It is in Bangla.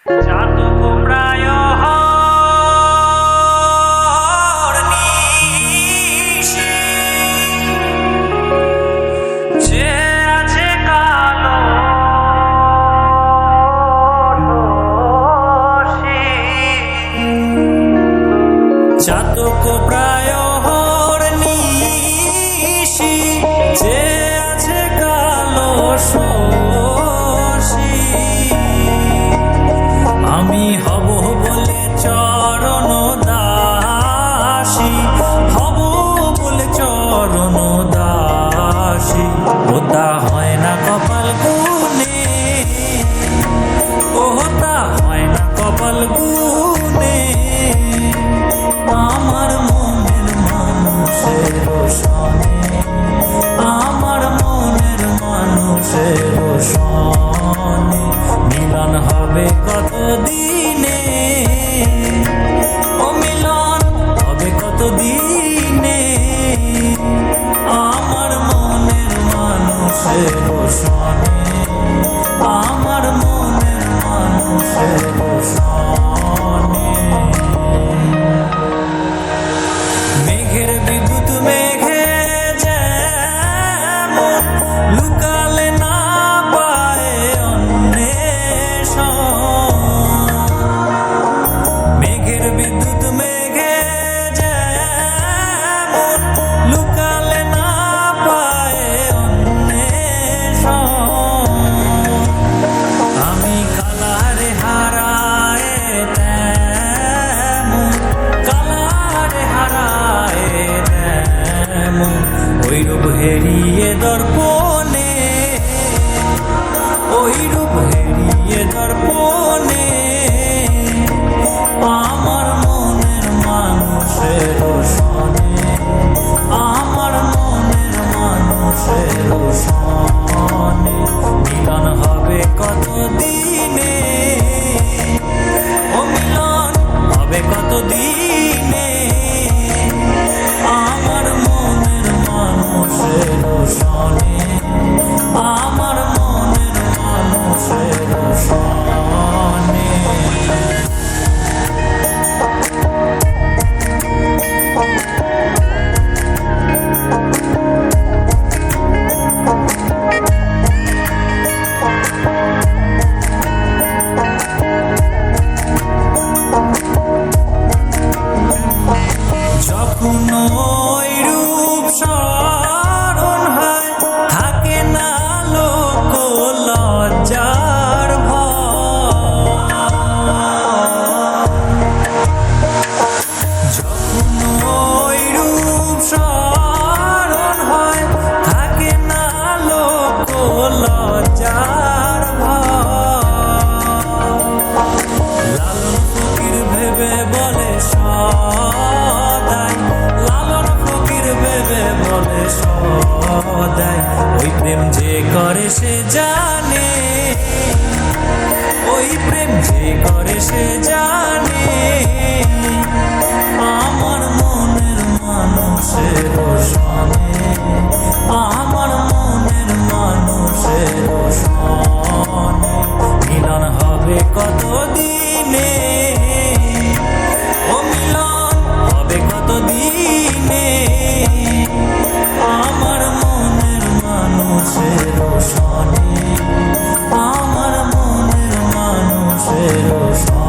চাতক প্রায় যে আছে কালো চাতক প্রায় নিশি যে আছে কালো আমি হব বলে চরণ দাসী হব বলে চরণ দাসী ওটা হয় না কপাল গুনে ওটা হয় না কপাল গুনে আমার মনের মানুষের সনে আমার মনের মানুষের সনে মিলন হবে কত দিনে ও মিলন হবে কত দিনে আমার মনের মানুষের সনে আমার মনের মানুষের সনে মেঘের বিদ্যুৎ মেঘে যেমন লুকালে না পায় মেঘের বিদ্যুৎ মেঘে যেমন লুকালে না পায় আমি কালারে হারায় তেমন কালারে হারায় তেমন ওই রূপ হেরিয়ে দর্পণে ওই রূপ হেরিয়ে দর্পণে আমার মনের মানুষের সনে আমার মনের মানুষের সনে মিলন হবে কত দিনে ও মিলন হবে কত দিনে আমার মনের মানুষের সনে আমার মনের মানুষের সনে যখন ওই রূপ স্মরণ হয় থাকে না লোক লজ্জার যখন ওই রূপ স্মরণ হয় থাকে না লোক লজ্জার লালন ফকির ভেবে বলে লালন ফকির ভেবে বলে সদাই ওই প্রেম যে করে সে জানে ওই প্রেম যে করে সে জানে আমার মনের মানুষের সনে আমার মনের মানুষের সনে মিলন হবে কত দিনে ও মিলন হবে কত দিনে আমার মনের মানুষের সনে আমার মনের মানুষের সনে।